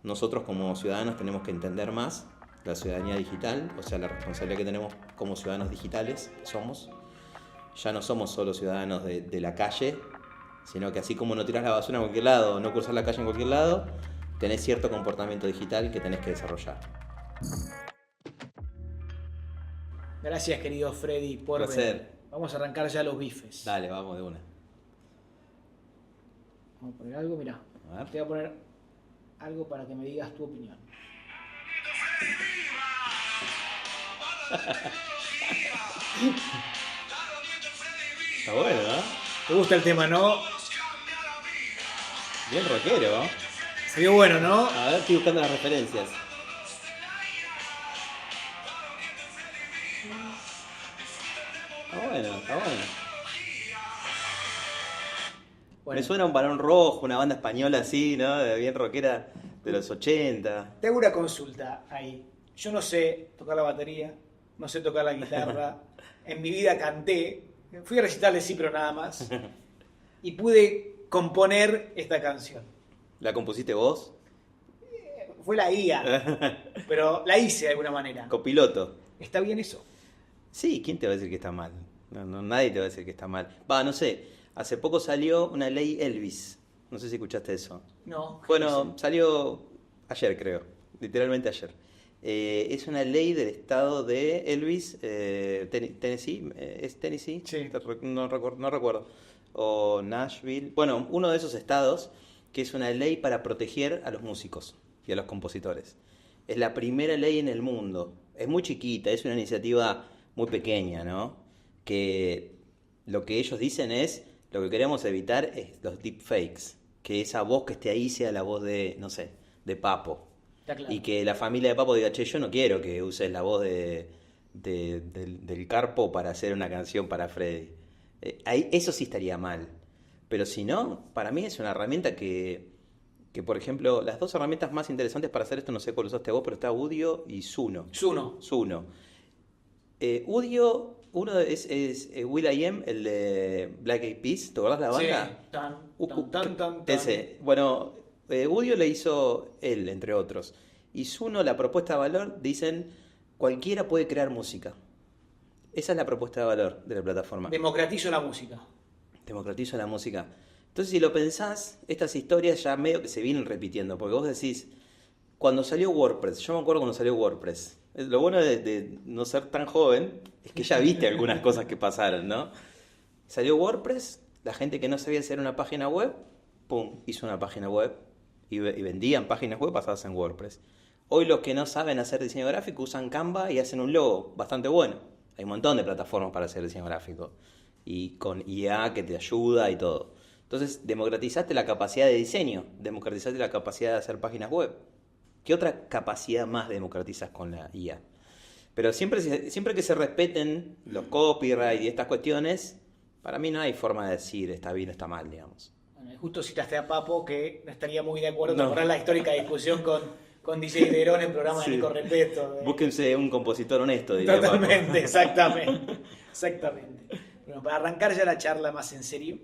nosotros como ciudadanos tenemos que entender más la ciudadanía digital, o sea, la responsabilidad que tenemos como ciudadanos digitales que somos. Ya no somos solo ciudadanos de la calle, sino que así como no tirás la basura en cualquier lado, no cruzas la calle en cualquier lado, tenés cierto comportamiento digital que tenés que desarrollar. Gracias, querido Freddy, por Placer. venir. Vamos a arrancar ya los bifes. Dale, vamos de una. Vamos a poner algo, mirá. A ver. Te voy a poner algo para que me digas tu opinión. Está bueno, ¿no? ¿Te gusta el tema, no? Bien rockero. Se vio bueno, ¿no? A ver, estoy buscando las referencias. Está bueno, está bueno. Bueno, Me suena un Barón Rojo, una banda española así, ¿no? Bien rockera de los 80. te hago una consulta ahí. Yo no sé tocar la batería, no sé tocar la guitarra. En mi vida canté, fui a recitales sí, pero nada más. Y pude componer esta canción. ¿La compusiste vos? Fue la IA, pero la hice de alguna manera. Copiloto. ¿Está bien eso? Sí, ¿quién te va a decir que está mal? No, nadie te va a decir que está mal. Va, no sé. Hace poco salió una ley Elvis. No sé si escuchaste eso. No. Bueno, salió ayer, creo. Literalmente ayer. Es una ley del estado de Elvis, Tennessee. ¿Es Tennessee? Sí. No recuerdo. O Nashville. Bueno, uno de esos estados que es una ley para proteger a los músicos y a los compositores. Es la primera ley en el mundo. Es muy chiquita, es una iniciativa muy pequeña, ¿no? Que lo que ellos dicen es, lo que queremos evitar es los deepfakes, que esa voz que esté ahí sea la voz de, no sé, de Papo. Está claro. Y que la familia de Papo diga, che, yo no quiero que uses la voz del Carpo para hacer una canción para Freddy. Eso sí estaría mal. Pero si no, para mí es una herramienta que, por ejemplo, las dos herramientas más interesantes para hacer esto, no sé cuál usaste vos, pero está Udio y Suno. Zuno. Udio, uno es will.i.am, el de Black Eyed Peas, ¿te acordás la banda? Sí. Tan. Ese. Bueno, Udio le hizo él, entre otros. Y Suno, la propuesta de valor, dicen, cualquiera puede crear música. Esa es la propuesta de valor de la plataforma. Democratizo la música. Democratiza la música. Entonces, si lo pensás, estas historias ya medio que se vienen repitiendo, porque vos decís, cuando salió WordPress, yo me acuerdo cuando salió WordPress, lo bueno de no ser tan joven es que ya viste algunas cosas que pasaron, ¿no? Salió WordPress, la gente que no sabía hacer una página web, pum, hizo una página web y vendían páginas web basadas en WordPress. Hoy los que no saben hacer diseño gráfico usan Canva y hacen un logo bastante bueno. Hay un montón de plataformas para hacer diseño gráfico y con IA que te ayuda y todo. Entonces, democratizaste la capacidad de diseño, democratizaste la capacidad de hacer páginas web. ¿Qué otra capacidad más democratizas con la IA? Pero siempre que se respeten los copyright y estas cuestiones, para mí no hay forma de decir está bien o está mal, digamos. Bueno, justo citaste a Papo, que no estaría muy de acuerdo No. con la histórica discusión con DJ Verón en el programa Sí. de Nico Repeto. Búsquense un compositor honesto, diría Papo. Totalmente, exactamente. Bueno, para arrancar ya la charla más en serio,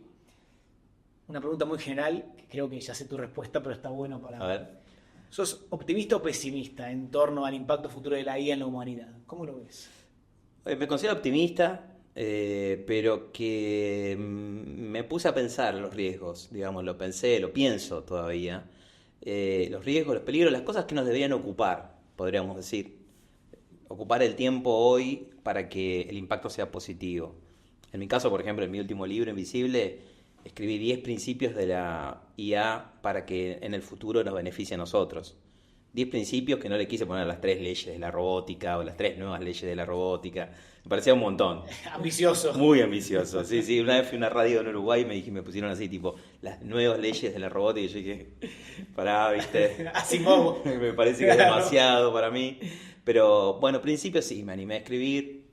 una pregunta muy general, que creo que ya sé tu respuesta, pero está bueno para... A ver. ¿Sos optimista o pesimista en torno al impacto futuro de la IA en la humanidad? ¿Cómo lo ves? Me considero optimista, pero que me puse a pensar los riesgos, digamos, lo pensé, lo pienso todavía. Los riesgos, los peligros, las cosas que nos deberían ocupar, podríamos decir. Ocupar el tiempo hoy para que el impacto sea positivo. En mi caso, por ejemplo, en mi último libro, Invisible, escribí 10 principios de la IA para que en el futuro nos beneficie a nosotros. 10 principios que no le quise poner las 3 leyes de la robótica o las 3 nuevas leyes de la robótica. Me parecía un montón. Ambicioso. Muy ambicioso. Sí. Una vez fui a una radio en Uruguay y me pusieron así, tipo, las nuevas leyes de la robótica. Y yo dije, pará, viste. Así como. Me parece que es demasiado para mí. Pero bueno, principios sí, me animé a escribir,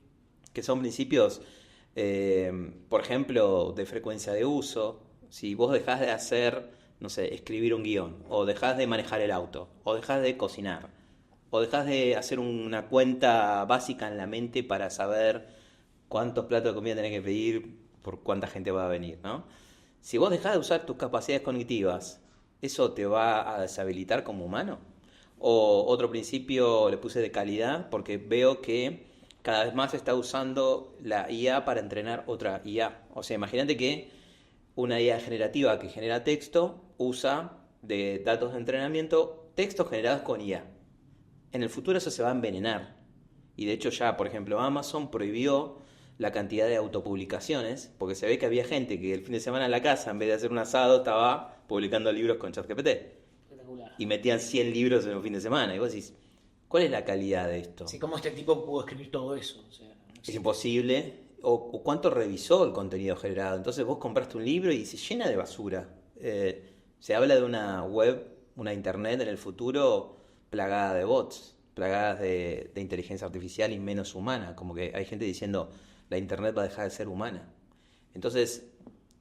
que son principios, por ejemplo, de frecuencia de uso. Si vos dejás de hacer, no sé, escribir un guión, o dejás de manejar el auto, o dejás de cocinar, o dejás de hacer una cuenta básica en la mente para saber cuántos platos de comida tenés que pedir por cuánta gente va a venir, ¿no? Si vos dejás de usar tus capacidades cognitivas, ¿eso te va a deshabilitar como humano? O otro principio le puse de calidad, porque veo que cada vez más se está usando la IA para entrenar otra IA. O sea, imagínate que una IA generativa que genera texto usa de datos de entrenamiento textos generados con IA. En el futuro eso se va a envenenar. Y de hecho ya, por ejemplo, Amazon prohibió la cantidad de autopublicaciones, porque se ve que había gente que el fin de semana en la casa, en vez de hacer un asado, estaba publicando libros con ChatGPT. Espectacular. Y metían 100 libros en un fin de semana. Y vos decís, ¿cuál es la calidad de esto? Sí, ¿cómo este tipo pudo escribir todo eso? O sea, no Es sé. imposible. O cuánto revisó el contenido generado. Entonces vos compraste un libro y se llena de basura. Se habla de una web, una internet en el futuro plagada de bots, plagadas de inteligencia artificial y menos humana. Como que hay gente diciendo, la internet va a dejar de ser humana. Entonces,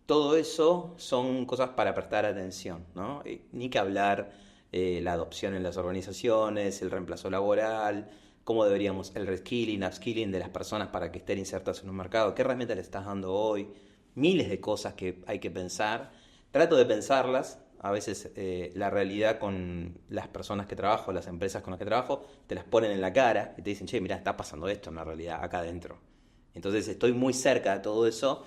todo eso son cosas para prestar atención, ¿no? Ni que hablar la adopción en las organizaciones, el reemplazo laboral, cómo deberíamos, el reskilling, upskilling de las personas para que estén insertas en un mercado, qué herramientas le estás dando hoy, miles de cosas que hay que pensar. Trato de pensarlas, a veces la realidad con las personas que trabajo, las empresas con las que trabajo, te las ponen en la cara y te dicen, che, mirá, está pasando esto en la realidad acá adentro. Entonces estoy muy cerca de todo eso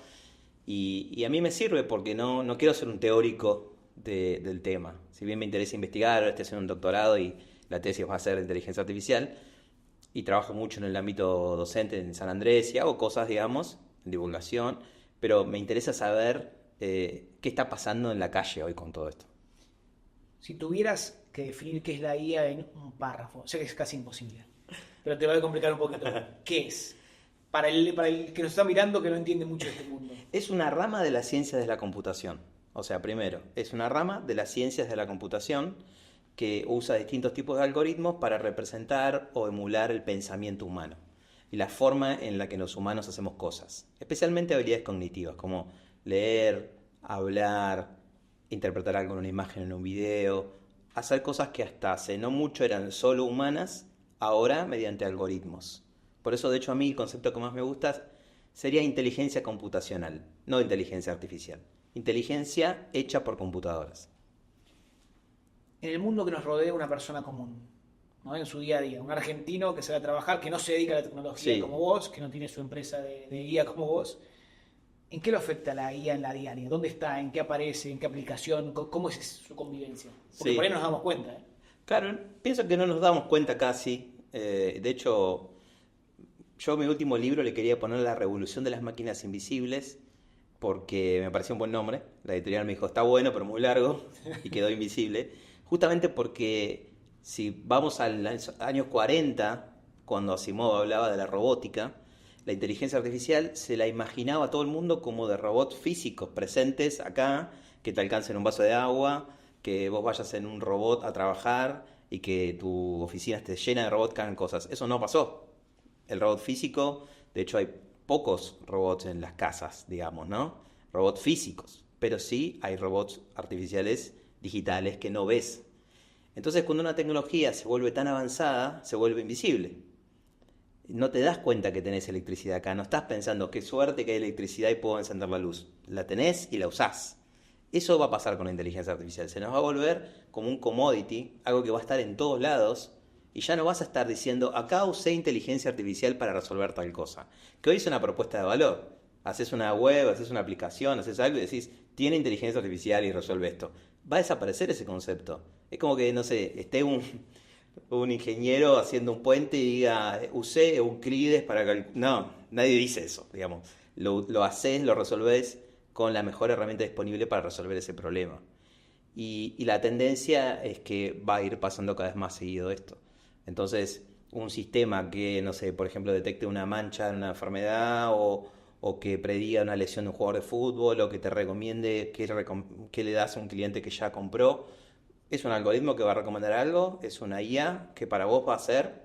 y a mí me sirve porque no quiero ser un teórico del tema. Si bien me interesa investigar, ahora estoy haciendo un doctorado y la tesis va a ser de inteligencia artificial y trabajo mucho en el ámbito docente en San Andrés y hago cosas, digamos, en divulgación, pero me interesa saber qué está pasando en la calle hoy con todo esto. Si tuvieras que definir qué es la IA en un párrafo, sé que es casi imposible, pero te lo voy a complicar un poquito. ¿Qué es? Para el que nos está mirando que no entiende mucho de este mundo. Es una rama de las ciencias de la computación. O sea, primero, es una rama de las ciencias de la computación que usa distintos tipos de algoritmos para representar o emular el pensamiento humano y la forma en la que los humanos hacemos cosas, especialmente habilidades cognitivas como leer, hablar, interpretar algo en una imagen, en un video, hacer cosas que hasta hace no mucho eran solo humanas, ahora mediante algoritmos. Por eso, de hecho, a mí el concepto que más me gusta sería inteligencia computacional, no inteligencia artificial. Inteligencia hecha por computadoras. En el mundo que nos rodea una persona común, ¿no? En su día a día, un argentino que se va a trabajar, que no se dedica a la tecnología Sí. como vos, que no tiene su empresa de IA como vos, ¿en qué lo afecta la IA en la diaria? ¿Dónde está? ¿En qué aparece? ¿En qué aplicación? ¿Cómo es su convivencia? Porque Sí. por ahí nos damos cuenta, ¿eh? Claro, pienso que no nos damos cuenta casi. De hecho, yo mi último libro le quería poner La revolución de las máquinas invisibles porque me pareció un buen nombre. La editorial me dijo, está bueno, pero muy largo, y quedó invisible. Justamente porque si vamos a los años 40, cuando Asimov hablaba de la robótica, la inteligencia artificial se la imaginaba a todo el mundo como de robots físicos presentes acá, que te alcancen un vaso de agua, que vos vayas en un robot a trabajar y que tu oficina esté llena de robots que hagan cosas. Eso no pasó. El robot físico, de hecho hay pocos robots en las casas, digamos, ¿no? Robots físicos, pero sí hay robots artificiales digitales que no ves. Entonces, cuando una tecnología se vuelve tan avanzada, se vuelve invisible. No te das cuenta que tenés electricidad acá, no estás pensando qué suerte que hay electricidad y puedo encender la luz. La tenés y la usás. Eso va a pasar con la inteligencia artificial. Se nos va a volver como un commodity, algo que va a estar en todos lados y ya no vas a estar diciendo, acá usé inteligencia artificial para resolver tal cosa. Que hoy es una propuesta de valor. Haces una web, haces una aplicación, haces algo y decís, tiene inteligencia artificial y resuelve esto. Va a desaparecer ese concepto. Es como que, no sé, esté un ingeniero haciendo un puente y diga, usé Euclides para calcular. No, nadie dice eso, digamos. Lo haces, lo resolvés con la mejor herramienta disponible para resolver ese problema. Y la tendencia es que va a ir pasando cada vez más seguido esto. Entonces, un sistema que, no sé, por ejemplo, detecte una mancha en una enfermedad o que prediga una lesión de un jugador de fútbol o que te recomiende qué le das a un cliente que ya compró, es un algoritmo que va a recomendar algo, es una IA que para vos va a ser,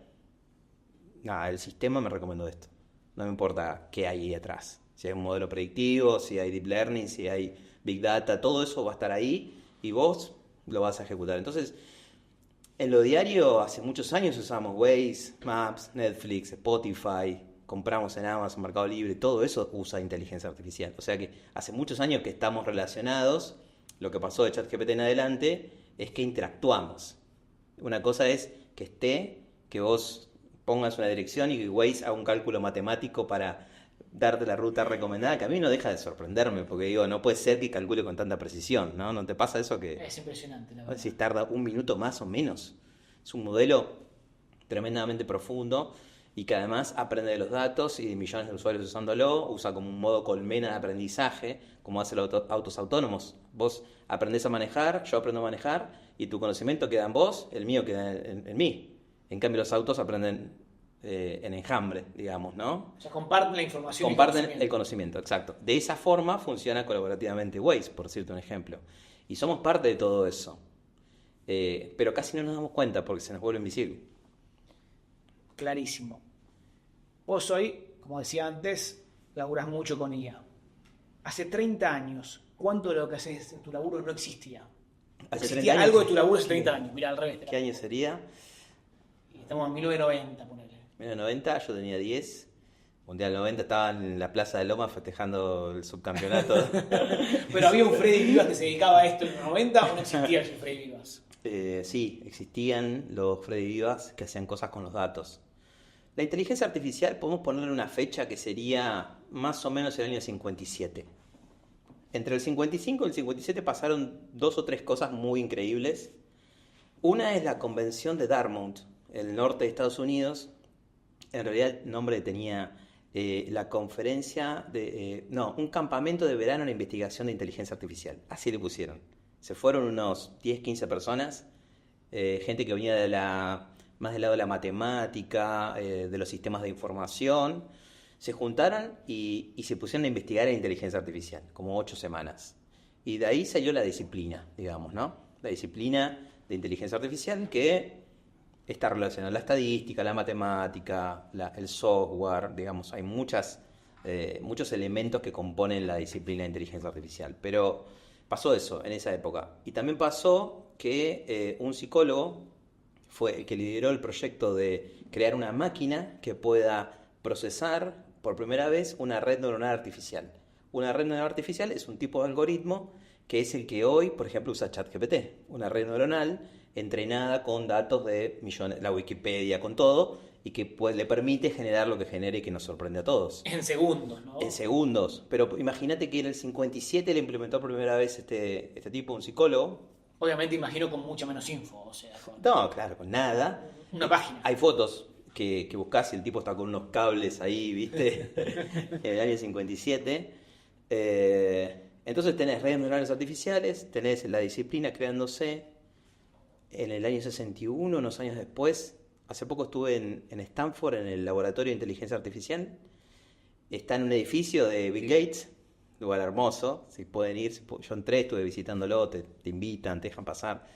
nada, el sistema me recomendó esto. No me importa qué hay ahí atrás. Si hay un modelo predictivo, si hay deep learning, si hay big data, todo eso va a estar ahí y vos lo vas a ejecutar. Entonces, en lo diario, hace muchos años usamos Waze, Maps, Netflix, Spotify, compramos en Amazon, Mercado Libre, todo eso usa inteligencia artificial. O sea que hace muchos años que estamos relacionados. Lo que pasó de ChatGPT en adelante es que interactuamos. Una cosa es que vos pongas una dirección y que Waze haga un cálculo matemático para darte la ruta recomendada, que a mí no deja de sorprenderme, porque digo, no puede ser que calcule con tanta precisión, ¿no? ¿No te pasa eso que Es impresionante, la verdad. si tarda un minuto más o menos? Es un modelo tremendamente profundo y que además aprende de los datos y de millones de usuarios usándolo, usa como un modo colmena de aprendizaje, como hacen los autos autónomos. Vos aprendés a manejar, yo aprendo a manejar y tu conocimiento queda en vos, el mío queda en mí. En cambio los autos aprenden en enjambre, digamos, ¿no? O sea, comparten la información Comparten el conocimiento, exacto. De esa forma funciona colaborativamente Waze, por decirte un ejemplo. Y somos parte de todo eso. Pero casi no nos damos cuenta porque se nos vuelve invisible. Clarísimo. Vos hoy, como decía antes, laburás mucho con IA. Hace 30 años, ¿cuánto de lo que haces en tu laburo no existía? Hace ¿Existía 30 años. algo de tu laburo hace 30 años? Mira, al revés. ¿Qué año sería? Estamos en 1990, ponele. 1990, yo tenía 10. Mundial 90 estaba en la Plaza de Loma festejando el subcampeonato. Pero había un Freddy Vivas que se dedicaba a esto en los 90 o no existía ese Freddy Vivas. Sí, existían los Freddy Vivas que hacían cosas con los datos. La inteligencia artificial podemos ponerle una fecha que sería más o menos el año 57. Entre el 55 y el 57 pasaron 2 o 3 cosas muy increíbles. Una es la convención de Dartmouth, el norte de Estados Unidos. En realidad el nombre tenía la conferencia un campamento de verano en investigación de inteligencia artificial. Así le pusieron. Se fueron unos 10, 15 personas, gente que venía más del lado de la matemática, de los sistemas de información. Se juntaron y se pusieron a investigar en inteligencia artificial, como 8 semanas. Y de ahí salió la disciplina, digamos, ¿no? La disciplina de inteligencia artificial que está relacionada a la estadística, la matemática, el software, digamos, hay muchos elementos que componen la disciplina de inteligencia artificial. Pero pasó eso en esa época. Y también pasó que un psicólogo fue el que lideró el proyecto de crear una máquina que pueda procesar por primera vez una red neuronal artificial. Una red neuronal artificial es un tipo de algoritmo que es el que hoy, por ejemplo, usa ChatGPT. Una red neuronal entrenada con datos de millones, la Wikipedia, con todo, y que le permite generar lo que genere y que nos sorprende a todos. En segundos, ¿no? En segundos. Pero imagínate que en el 57 le implementó por primera vez este tipo, un psicólogo. Obviamente imagino con mucha menos info, o sea, con No, claro, con nada. una página. Hay fotos que buscás y el tipo está con unos cables ahí, ¿viste? En el año 57. Entonces tenés redes neuronales artificiales, tenés la disciplina creándose. En el año 61, unos años después, hace poco estuve en Stanford, en el laboratorio de inteligencia artificial. Está en un edificio de Bill Gates, lugar hermoso, si pueden ir. Yo entré, estuve visitándolo, te invitan, te dejan pasar.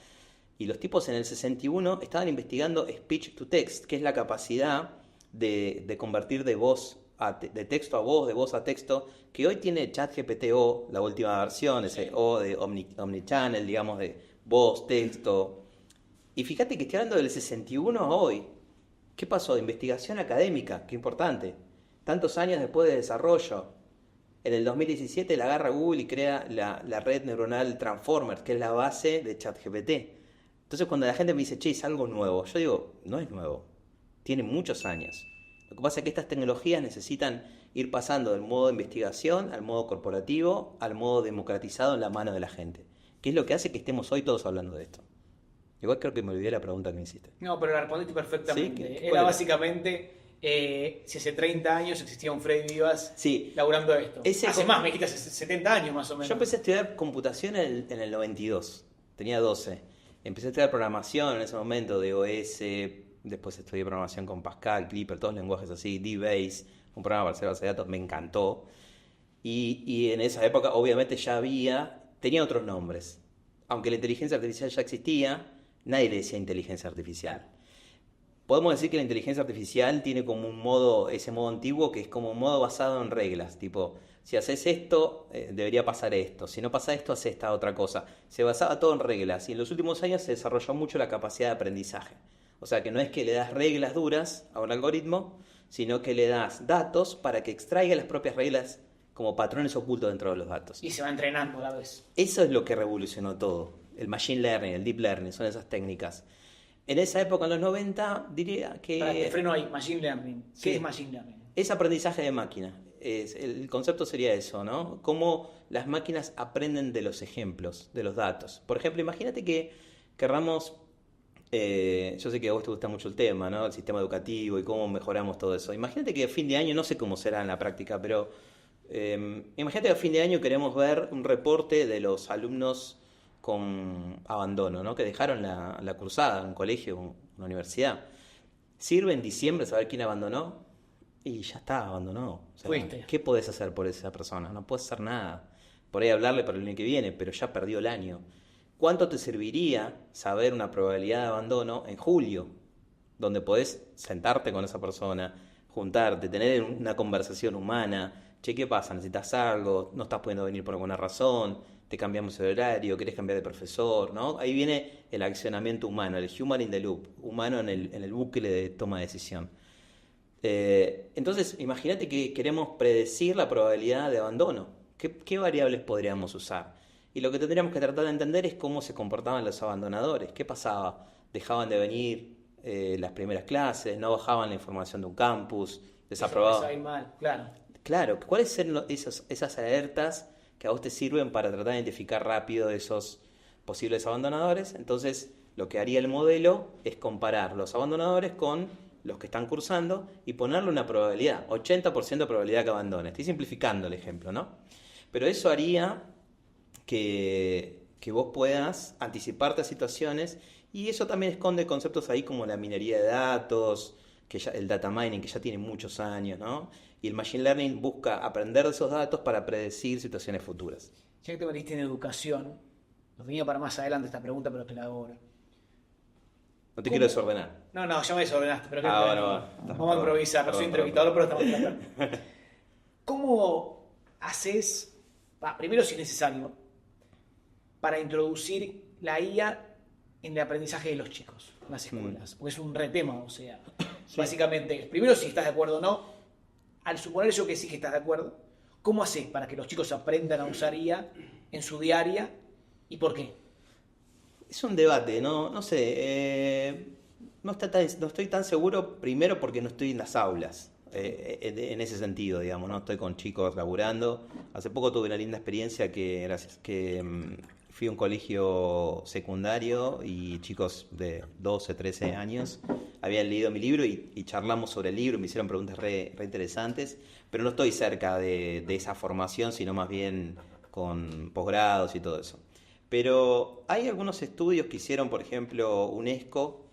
Y los tipos en el 61 estaban investigando speech to text, que es la capacidad de convertir de texto a voz, de voz a texto, que hoy tiene ChatGPT O, la última versión, ese O de Omnichannel, digamos, de voz, texto. Y fíjate que estoy hablando del 61 a hoy. ¿Qué pasó? De investigación académica, qué importante. Tantos años después de desarrollo. En el 2017 la agarra Google y crea la red neuronal Transformer, que es la base de ChatGPT. Entonces cuando la gente me dice, che, es algo nuevo, yo digo, no es nuevo. Tiene muchos años. Lo que pasa es que estas tecnologías necesitan ir pasando del modo de investigación al modo corporativo, al modo democratizado en la mano de la gente. ¿Qué es lo que hace que estemos hoy todos hablando de esto? Igual creo que me olvidé la pregunta que me hiciste. No, pero la respondiste perfectamente. ¿Sí? Era básicamente si hace 30 años existía un Freddy Vivas laburando esto. Hace más, me dijiste hace 70 años más o menos. Yo empecé a estudiar computación en el 92. Tenía 12. Empecé a estudiar programación en ese momento, DOS. Después estudié programación con Pascal, Clipper, todos lenguajes así, DBase, un programa para hacer base de datos. Me encantó. Y en esa época, obviamente, tenía otros nombres. Aunque la inteligencia artificial ya existía, nadie le decía inteligencia artificial. Podemos decir que la inteligencia artificial tiene como ese modo antiguo que es como un modo basado en reglas, tipo, si haces esto, debería pasar esto, si no pasa esto, hace esta otra cosa. Se basaba todo en reglas y en los últimos años se desarrolló mucho la capacidad de aprendizaje. O sea que no es que le das reglas duras a un algoritmo, sino que le das datos para que extraiga las propias reglas como patrones ocultos dentro de los datos. Y se va entrenando a la vez. Eso es lo que revolucionó todo. El machine learning, el deep learning, son esas técnicas. En esa época, en los 90, diría que... Te freno ahí, Machine Learning. ¿Qué Sí. es Machine Learning? Es aprendizaje de máquina. El concepto sería eso, ¿no? Cómo las máquinas aprenden de los ejemplos, de los datos. Por ejemplo, imagínate que querramos... yo sé que a vos te gusta mucho el tema, ¿no? El sistema educativo y cómo mejoramos todo eso. Imagínate que a fin de año, no sé cómo será en la práctica, pero imagínate que a fin de año queremos ver un reporte de los alumnos con abandono, ¿no? Que dejaron la cursada, un colegio, una universidad. ¿Sirve en diciembre saber quién abandonó? Y ya está, abandonó. O sea, Fuiste. ¿qué podés hacer por esa persona? No podés hacer nada. Por ahí hablarle para el año que viene, pero ya perdió el año. ¿Cuánto te serviría saber una probabilidad de abandono en julio? Donde podés sentarte con esa persona, juntarte, tener una conversación humana. Che, ¿qué pasa? ¿Necesitas algo? ¿No estás pudiendo venir por alguna razón? ¿Te cambiamos el horario? ¿Querés cambiar de profesor? ¿No? Ahí viene el accionamiento humano, el human in the loop, humano en el bucle de toma de decisión. Entonces, imagínate que queremos predecir la probabilidad de abandono. ¿Qué variables podríamos usar? Y lo que tendríamos que tratar de entender es cómo se comportaban los abandonadores. ¿Qué pasaba? ¿Dejaban de venir las primeras clases? ¿No bajaban la información de un campus? ¿Desaprobaban? Eso mal, claro. Claro, ¿cuáles son esas alertas que a vos te sirven para tratar de identificar rápido esos posibles abandonadores? Entonces, lo que haría el modelo es comparar los abandonadores con los que están cursando y ponerle una probabilidad, 80% de probabilidad que abandone. Estoy simplificando el ejemplo, ¿no? Pero eso haría que vos puedas anticiparte a situaciones y eso también esconde conceptos ahí como la minería de datos, que ya, el data mining, que ya tiene muchos años, ¿no? Y el machine learning busca aprender de esos datos para predecir situaciones futuras. Ya que te metiste en educación, lo tenía para más adelante esta pregunta, pero te la hago ahora. No te quiero desordenar. No, ya me desordenaste, pero Bueno. vamos a improvisar. No soy entrevistador, pero estamos tratando. ¿Cómo haces, primero si es necesario, para introducir la IA en el aprendizaje de los chicos en las escuelas? Porque es un retema, o sea, básicamente, primero si estás de acuerdo o no, al suponer yo que sí que estás de acuerdo, ¿cómo haces para que los chicos aprendan a usar IA en su diaria y por qué? Es un debate, no sé. No estoy tan seguro, primero porque no estoy en las aulas, en ese sentido, digamos, no estoy con chicos laburando. Hace poco tuve una linda experiencia que fui a un colegio secundario y chicos de 12, 13 años habían leído mi libro y charlamos sobre el libro, me hicieron preguntas re interesantes, pero no estoy cerca de esa formación, sino más bien con posgrados y todo eso. Pero hay algunos estudios que hicieron, por ejemplo, UNESCO,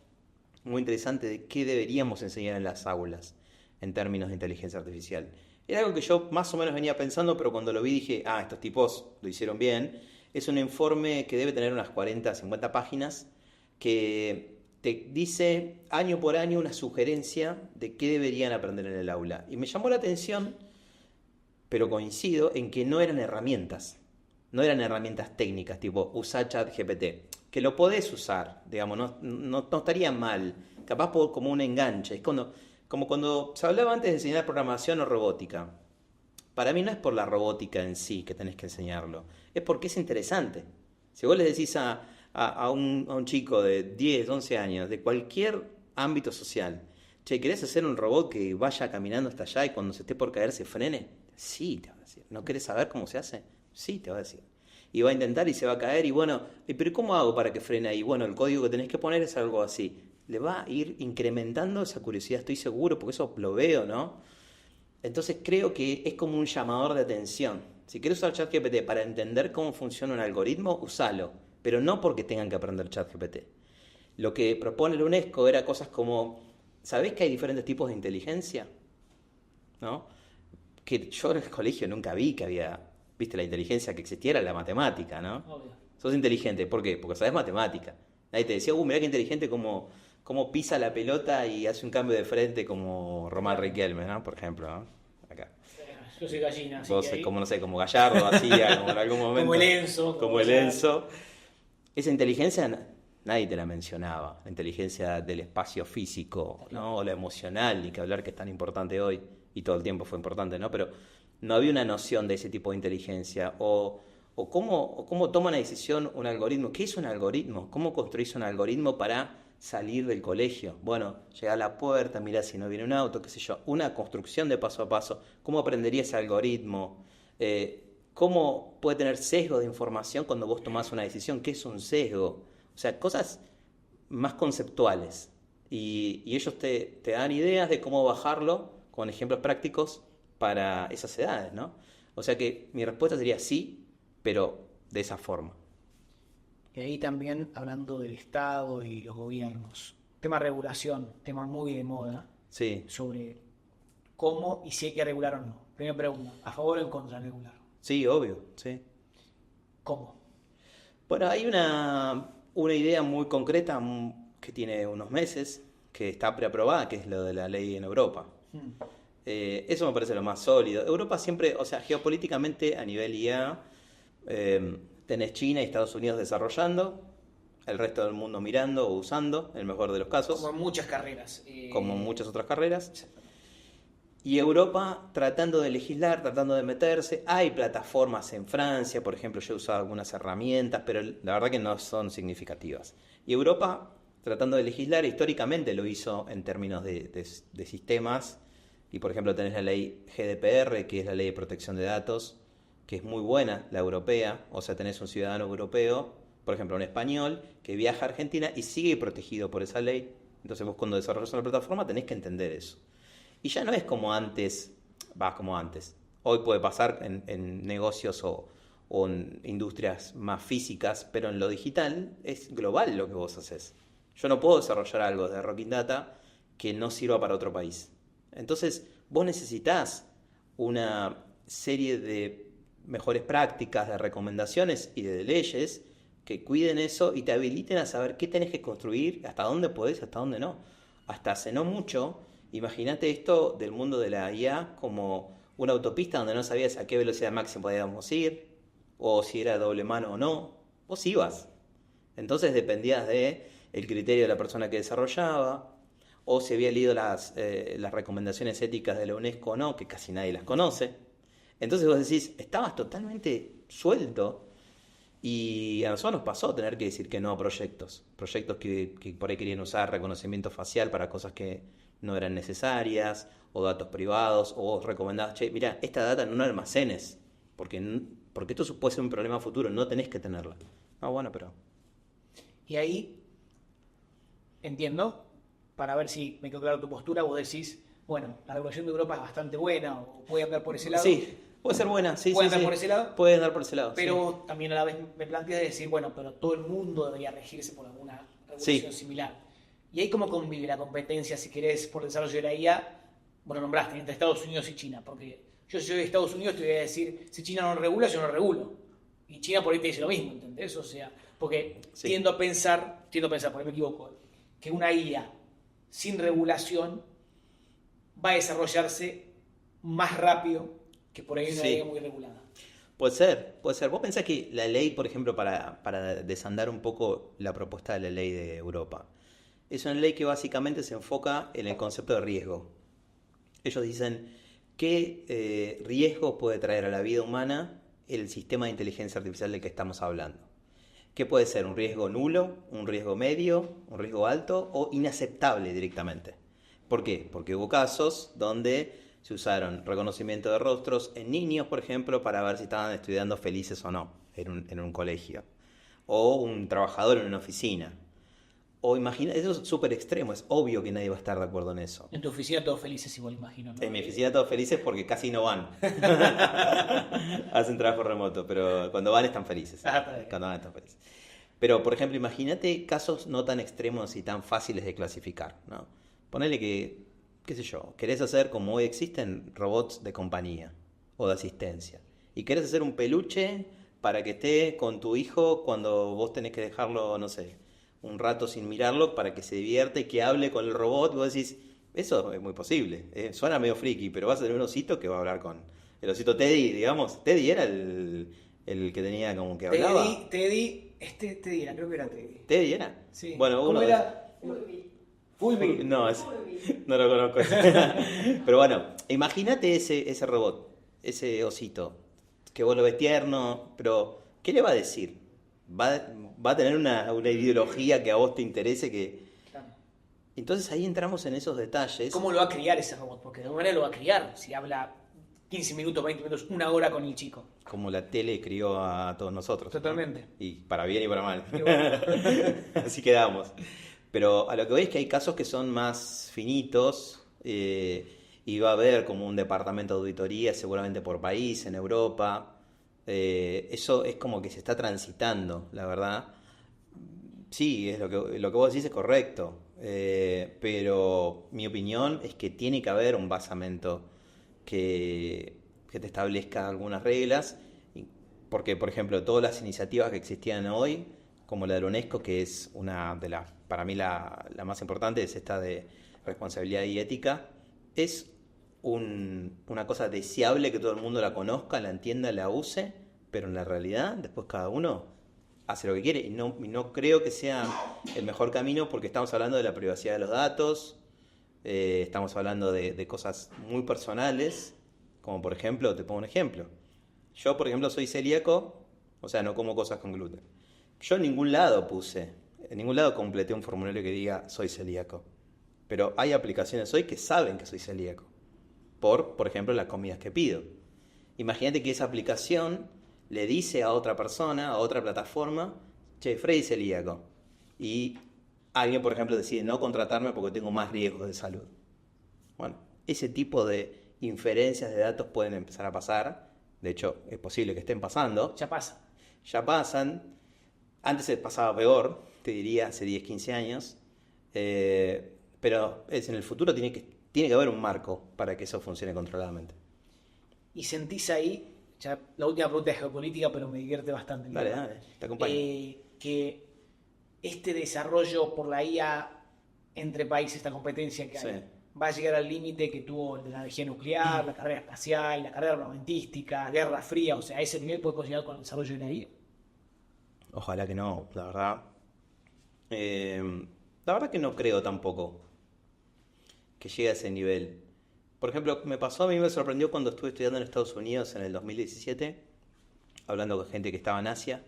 muy interesante de qué deberíamos enseñar en las aulas en términos de inteligencia artificial. Era algo que yo más o menos venía pensando, pero cuando lo vi dije, estos tipos lo hicieron bien. Es un informe que debe tener unas 40, 50 páginas, que te dice año por año una sugerencia de qué deberían aprender en el aula. Y me llamó la atención, pero coincido en que no eran herramientas. No eran herramientas técnicas, tipo usar ChatGPT, que lo podés usar, digamos, no estaría mal, capaz como un enganche. Es como cuando se hablaba antes de enseñar programación o robótica. Para mí no es por la robótica en sí que tenés que enseñarlo, es porque es interesante. Si vos le decís a un chico de 10, 11 años, de cualquier ámbito social, che, ¿querés hacer un robot que vaya caminando hasta allá y cuando se esté por caer se frene? Sí, te va a decir. ¿No querés saber cómo se hace? Sí, te va a decir. Y va a intentar y se va a caer y bueno, ¿pero cómo hago para que frene ahí? Bueno, el código que tenés que poner es algo así. Le va a ir incrementando esa curiosidad, estoy seguro, porque eso lo veo, ¿no? Entonces creo que es como un llamador de atención. Si querés usar ChatGPT para entender cómo funciona un algoritmo, usalo, pero no porque tengan que aprender ChatGPT. Lo que propone la UNESCO era cosas como, ¿sabés que hay diferentes tipos de inteligencia? ¿No? Que yo en el colegio nunca vi que había, viste, la inteligencia que existiera, la matemática, ¿no? Obvio. Sos inteligente, ¿por qué? Porque sabés matemática. Nadie te decía, mirá qué inteligente como pisa la pelota y hace un cambio de frente como Román Riquelme, ¿no? Por ejemplo, ¿no? Acá. Yo soy gallina, así Vos, que ahí... como no sé, como Gallardo hacía, como en algún momento. Como el Enzo. Como el Enzo. Esa inteligencia nadie te la mencionaba. La inteligencia del espacio físico, ¿no? O la emocional, ni que hablar que es tan importante hoy, y todo el tiempo fue importante, ¿no? Pero no había una noción de ese tipo de inteligencia. O cómo toma una decisión un algoritmo. ¿Qué es un algoritmo? ¿Cómo construís un algoritmo para salir del colegio. Bueno, llegar a la puerta, mirar si no viene un auto, qué sé yo. Una construcción de paso a paso. ¿Cómo aprendería ese algoritmo? ¿Cómo puede tener sesgo de información cuando vos tomás una decisión? ¿Qué es un sesgo? O sea, cosas más conceptuales. Y ellos te dan ideas de cómo bajarlo con ejemplos prácticos para esas edades, ¿no? O sea que mi respuesta sería sí, pero de esa forma. Y ahí también, hablando del Estado y los gobiernos, tema regulación, tema muy de moda, Sí, sobre cómo y si hay que regular o no. Primera pregunta, ¿a favor o en contra de regular? sí, obvio, sí. ¿Cómo? Bueno, hay una idea muy concreta que tiene unos meses, que está preaprobada, que es lo de la ley en Europa. Hmm. Eso me parece lo más sólido. Europa siempre, o sea, geopolíticamente a nivel IA, tenés China y Estados Unidos desarrollando, el resto del mundo mirando o usando, en el mejor de los casos, Como en muchas carreras. como en muchas otras carreras. Y Europa tratando de legislar, tratando de meterse. Hay plataformas en Francia, por ejemplo, yo he usado algunas herramientas, pero la verdad que no son significativas. Y Europa tratando de legislar, históricamente lo hizo en términos de sistemas. Y por ejemplo tenés la ley GDPR, que es la ley de protección de datos, que es muy buena, la europea. O sea, tenés un ciudadano europeo, por ejemplo un español, que viaja a Argentina y sigue protegido por esa ley. Entonces vos cuando desarrollas una plataforma tenés que entender eso. Y ya no es como antes, como antes. Hoy puede pasar en negocios o en industrias más físicas, pero en lo digital es global lo que vos haces. Yo no puedo desarrollar algo de Rocking Data que no sirva para otro país. Entonces, vos necesitas una serie de mejores prácticas, de recomendaciones y de leyes que cuiden eso y te habiliten a saber qué tenés que construir, hasta dónde podés, hasta dónde no. Hasta hace no mucho, imagínate esto del mundo de la IA como una autopista donde no sabías a qué velocidad máxima podíamos ir, o si era doble mano o no. Vos ibas. Entonces dependías de el criterio de la persona que desarrollaba, o si había leído las recomendaciones éticas de la UNESCO o no, que casi nadie las conoce. Entonces vos decís, estabas totalmente suelto y a nosotros nos pasó tener que decir que no a proyectos que por ahí querían usar reconocimiento facial para cosas que no eran necesarias, o datos privados, o recomendabas, che, mira, esta data no la almacenes, porque esto puede ser un problema futuro, no tenés que tenerla. Ah, bueno, pero... Y ahí, entiendo, para ver si me quedó claro tu postura, vos decís, bueno, la regulación de Europa es bastante buena, o puede andar por ese lado. Sí, puede ser buena, sí, puede sí, andar sí. por ese lado. Puede andar por ese lado, Pero sí. también a la vez me planteas de decir, bueno, pero todo el mundo debería regirse por alguna regulación Sí. similar. Y ahí cómo convive la competencia, si querés, por el desarrollo de la IA, bueno, nombraste, entre Estados Unidos y China, porque yo si soy de Estados Unidos te voy a decir, si China no regula, yo no regulo. Y China por ahí te dice lo mismo, ¿entendés? O sea, porque Sí. tiendo a pensar, por ahí me equivoco, que una IA sin regulación va a desarrollarse más rápido que por ahí una Sí. IA muy regulada. Puede ser, puede ser. Vos pensás que la ley, por ejemplo, para desandar un poco la propuesta de la ley de Europa, es una ley que básicamente se enfoca en el concepto de riesgo. Ellos dicen qué riesgo puede traer a la vida humana el sistema de inteligencia artificial del que estamos hablando. ¿Qué puede ser? ¿Un riesgo nulo? ¿Un riesgo medio? ¿Un riesgo alto? ¿O inaceptable directamente? ¿Por qué? Porque hubo casos donde se usaron reconocimiento de rostros en niños, por ejemplo, para ver si estaban estudiando felices o no en un colegio. O un trabajador en una oficina. O imagina, eso es súper extremo, es obvio que nadie va a estar de acuerdo en eso. En tu oficina todos felices igual, imagino, ¿no? En mi oficina todos felices porque casi no van. Hacen trabajo remoto, pero cuando van están felices. Cuando van están felices. Pero, por ejemplo, imagínate casos no tan extremos y tan fáciles de clasificar, ¿no? Ponele que, qué sé yo, querés hacer, como hoy existen, robots de compañía o de asistencia. Y querés hacer un peluche para que esté con tu hijo cuando vos tenés que dejarlo, no sé, un rato sin mirarlo para que se divierta y que hable con el robot. Y vos decís, eso es muy posible. Suena medio friki, pero vas a tener un osito que va a hablar con... El osito Teddy, digamos. Teddy era el que tenía como que hablaba. Teddy era, creo que era Teddy. ¿Teddy era? Sí. Bueno, ¿Cómo uno era? Fulby. No, no lo conozco. Pero bueno, imagínate ese robot, ese osito, que vos lo ves tierno, pero ¿qué le va a decir? Va a tener una ideología que a vos te interese, que Entonces ahí entramos en esos detalles. ¿Cómo lo va a criar ese robot? Porque de alguna manera lo va a criar. Si habla 15 minutos, 20 minutos, una hora con el chico. Como la tele crió a todos nosotros. Totalmente. ¿No? Y para bien y para mal. Y bueno. Así quedamos. Pero a lo que voy es que hay casos que son más finitos y va a haber como un departamento de auditoría seguramente por país, en Europa. Eso es como que se está transitando, la verdad. Sí, es lo que vos decís es correcto, pero mi opinión es que tiene que haber un basamento que te establezca algunas reglas, porque por ejemplo todas las iniciativas que existían hoy, como la de la UNESCO, que es una de las, para mí la más importante, es esta de responsabilidad y ética, es una cosa deseable que todo el mundo la conozca, la entienda, la use, pero en la realidad después cada uno hace lo que quiere y no creo que sea el mejor camino porque estamos hablando de la privacidad de los datos, estamos hablando de cosas muy personales, como por ejemplo, te pongo un ejemplo. Yo, por ejemplo, soy celíaco, o sea, no como cosas con gluten. Yo en ningún lado en ningún lado completé un formulario que diga soy celíaco. Pero hay aplicaciones hoy que saben que soy celíaco. Por ejemplo, las comidas que pido. Imagínate que esa aplicación le dice a otra persona, a otra plataforma, che, Freddy es celíaco. Y alguien, por ejemplo, decide no contratarme porque tengo más riesgos de salud. Bueno, ese tipo de inferencias de datos pueden empezar a pasar. De hecho, es posible que estén pasando. Ya pasa. Ya pasan. Antes se pasaba peor, te diría, hace 10, 15 años. Pero en el futuro tiene que haber un marco para que eso funcione controladamente. Y sentís ahí, ya la última pregunta es geopolítica, pero me divierte bastante. Dale, te acompaño. Que este desarrollo por la IA entre países, esta competencia que hay, va a llegar al límite que tuvo el de la energía nuclear, la carrera espacial, la carrera armamentística, Guerra Fría, o sea, a ese nivel puede considerar con el desarrollo de la IA. Ojalá que no, la verdad. La verdad que no creo tampoco que llegue a ese nivel. Por ejemplo, a mí me sorprendió cuando estuve estudiando en Estados Unidos en el 2017, hablando con gente que estaba en Asia,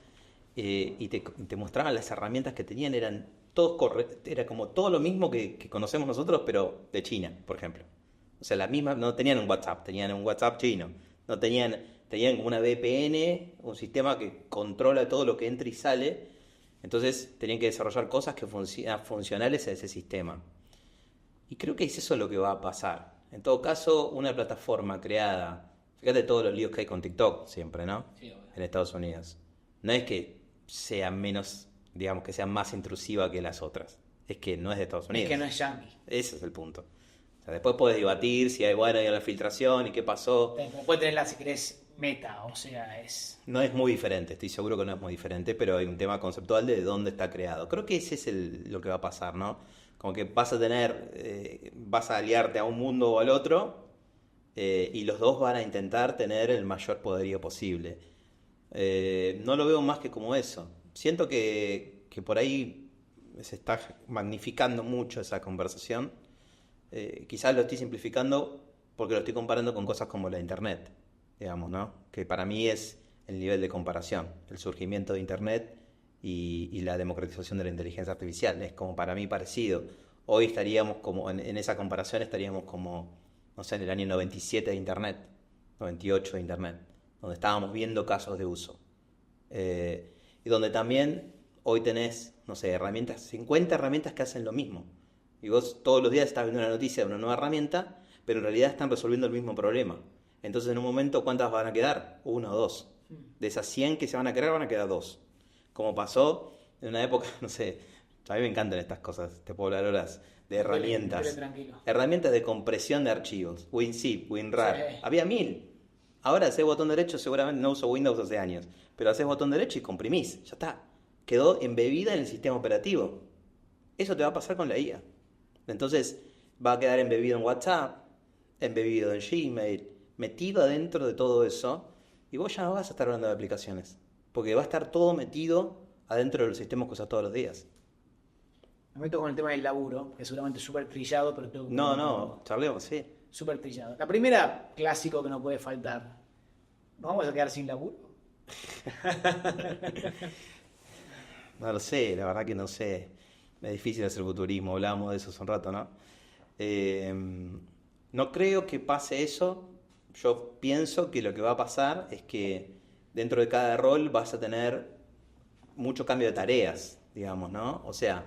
y te mostraban las herramientas que tenían, eran todos era como todo lo mismo que conocemos nosotros, pero de China, por ejemplo. O sea, la misma, no tenían un WhatsApp, tenían un WhatsApp chino. No tenían como una VPN, un sistema que controla todo lo que entra y sale. Entonces tenían que desarrollar cosas que funcionales a ese sistema. Y creo que es eso lo que va a pasar. En todo caso, una plataforma creada, fíjate todos los líos que hay con TikTok siempre, ¿no? Sí, obvio. En Estados Unidos. No es que sea menos, digamos, que sea más intrusiva que las otras. Es que no es de Estados Unidos. Es que no es yankee. Ese es el punto. O sea, después puedes debatir si hay la filtración y qué pasó. Como puede tenerla, si querés, meta, o sea, es... No es muy diferente, estoy seguro que no es muy diferente, pero hay un tema conceptual de dónde está creado. Creo que ese es lo que va a pasar, ¿no? Como que vas a aliarte a un mundo o al otro, y los dos van a intentar tener el mayor poderío posible. No lo veo más que como eso. Siento que por ahí se está magnificando mucho esa conversación. Quizás lo estoy simplificando porque lo estoy comparando con cosas como la Internet, digamos, ¿no? Que para mí es el nivel de comparación, el surgimiento de Internet y la democratización de la inteligencia artificial. Es como para mí parecido. Hoy estaríamos como, en esa comparación estaríamos como, no sé, en el año 97 de Internet, 98 de Internet, donde estábamos viendo casos de uso. Y donde también hoy tenés, no sé, 50 herramientas que hacen lo mismo. Y vos todos los días estás viendo una noticia de una nueva herramienta, pero en realidad están resolviendo el mismo problema. Entonces en un momento, ¿cuántas van a quedar? 1 o 2. De esas 100 que se van a crear, van a quedar 2. Como pasó en una época, no sé, a mí me encantan estas cosas, te puedo hablar horas de herramientas. Herramientas de compresión de archivos, WinZip, WinRAR. Sí. Había 1000. Ahora haces botón derecho, seguramente no uso Windows hace años, pero haces botón derecho y comprimís, ya está. Quedó embebida en el sistema operativo. Eso te va a pasar con la IA. Entonces va a quedar embebido en WhatsApp, embebido en Gmail, metido adentro de todo eso, y vos ya no vas a estar hablando de aplicaciones, porque va a estar todo metido adentro de los sistemas que usas todos los días. Me meto con el tema del laburo, que seguramente es súper trillado, pero tengo que... No, charlemos, sí. Súper trillado. La primera, clásico que no puede faltar. ¿Nos vamos a quedar sin laburo? No lo sé, la verdad que no sé. Es difícil hacer futurismo, hablábamos de eso hace un rato, ¿no? Eh, no creo que pase eso. Yo pienso que lo que va a pasar es que dentro de cada rol vas a tener mucho cambio de tareas, digamos, ¿no? O sea,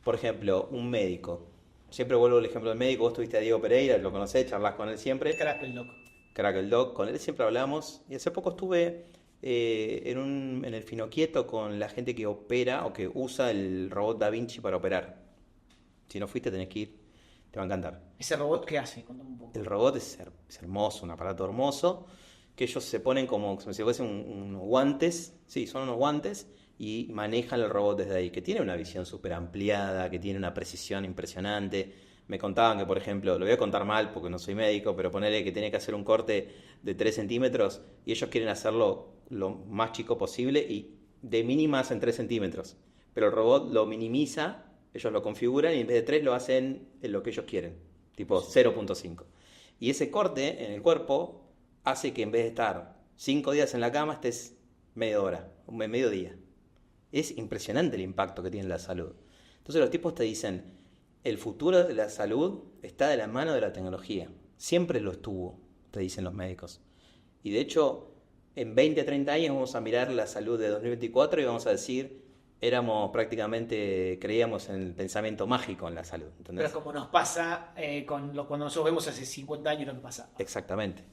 por ejemplo, un médico. Siempre vuelvo al ejemplo del médico. Vos tuviste a Diego Pereira, lo conocés, charlás con él siempre. Crack el loco. Crack el Doc, con él siempre hablamos. Y hace poco estuve en el Finoquieto con la gente que opera o que usa el robot Da Vinci para operar. Si no fuiste, tenés que ir, te va a encantar. ¿Ese robot qué hace? Contame un poco. El robot es hermoso, un aparato hermoso, que ellos se ponen como si fuesen unos guantes, sí, son unos guantes, y manejan el robot desde ahí, que tiene una visión súper ampliada, que tiene una precisión impresionante. Me contaban que, por ejemplo, lo voy a contar mal porque no soy médico, pero ponele que tiene que hacer un corte de 3 centímetros y ellos quieren hacerlo lo más chico posible y de mínima hacen 3 centímetros. Pero el robot lo minimiza, ellos lo configuran y en vez de 3 lo hacen en lo que ellos quieren, tipo 0.5. Y ese corte en el cuerpo hace que en vez de estar 5 días en la cama estés media hora, medio día. Es impresionante el impacto que tiene en la salud. Entonces los tipos te dicen, el futuro de la salud está de la mano de la tecnología. Siempre lo estuvo, te dicen los médicos. Y de hecho, en 20 a 30 años vamos a mirar la salud de 2024 y vamos a decir, creíamos en el pensamiento mágico en la salud. ¿Entendés? Pero como nos pasa cuando nosotros vemos hace 50 años lo que pasa. Exactamente.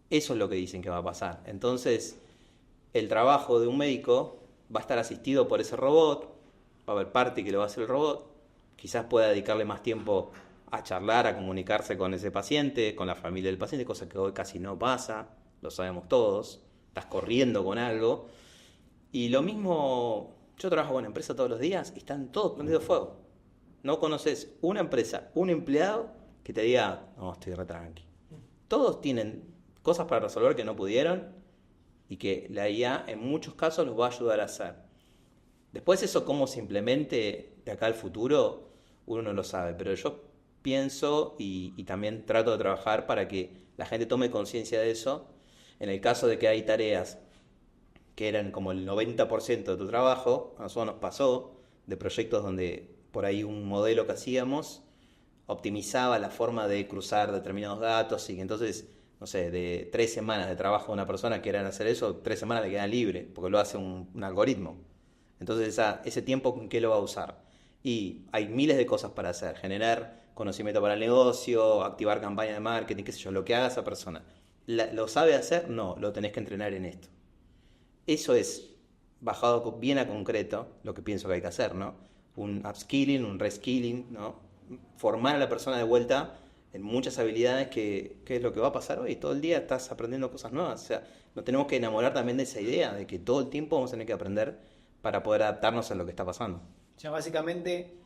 Eso es lo que dicen que va a pasar. Entonces, el trabajo de un médico va a estar asistido por ese robot, va a haber parte que lo va a hacer el robot, quizás pueda dedicarle más tiempo a charlar, a comunicarse con ese paciente, con la familia del paciente, cosa que hoy casi no pasa, lo sabemos todos, estás corriendo con algo. Y lo mismo, yo trabajo con empresas todos los días y están todos prendidos fuego. No conoces una empresa, un empleado que te diga, no, estoy re tranqui. Todos tienen cosas para resolver que no pudieron y que la IA en muchos casos los va a ayudar a hacer. Después eso cómo se implemente de acá al futuro, uno no lo sabe, pero yo pienso y también trato de trabajar para que la gente tome conciencia de eso. En el caso de que hay tareas que eran como el 90% de tu trabajo, a nosotros nos pasó de proyectos donde por ahí un modelo que hacíamos optimizaba la forma de cruzar determinados datos y que entonces, no sé, de 3 semanas de trabajo de una persona que eran hacer eso, 3 semanas le quedan libres, porque lo hace un algoritmo. Entonces ese tiempo, ¿en qué lo va a usar? Y hay miles de cosas para hacer, generar conocimiento para el negocio, activar campañas de marketing, qué sé yo, lo que haga esa persona. ¿Lo sabe hacer? No, lo tenés que entrenar en esto. Eso es, bajado bien a concreto, lo que pienso que hay que hacer, ¿no? Un upskilling, un reskilling, ¿no? Formar a la persona de vuelta en muchas habilidades que es lo que va a pasar hoy. Todo el día estás aprendiendo cosas nuevas. O sea, nos tenemos que enamorar también de esa idea, de que todo el tiempo vamos a tener que aprender para poder adaptarnos a lo que está pasando. O sea, básicamente,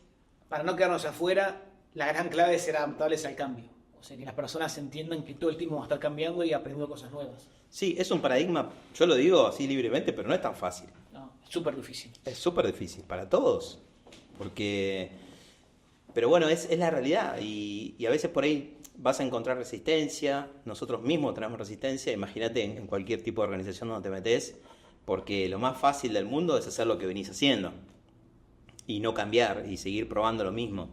para no quedarnos afuera, la gran clave es ser adaptables al cambio. O sea, que las personas entiendan que todo el tiempo vamos a estar cambiando y aprendiendo cosas nuevas. Sí, es un paradigma, yo lo digo así libremente, pero no es tan fácil. No, es súper difícil. Es súper difícil para todos, porque... Pero bueno, es la realidad y a veces por ahí vas a encontrar resistencia, nosotros mismos tenemos resistencia, imagínate en cualquier tipo de organización donde te metes, porque lo más fácil del mundo es hacer lo que venís haciendo y no cambiar y seguir probando lo mismo.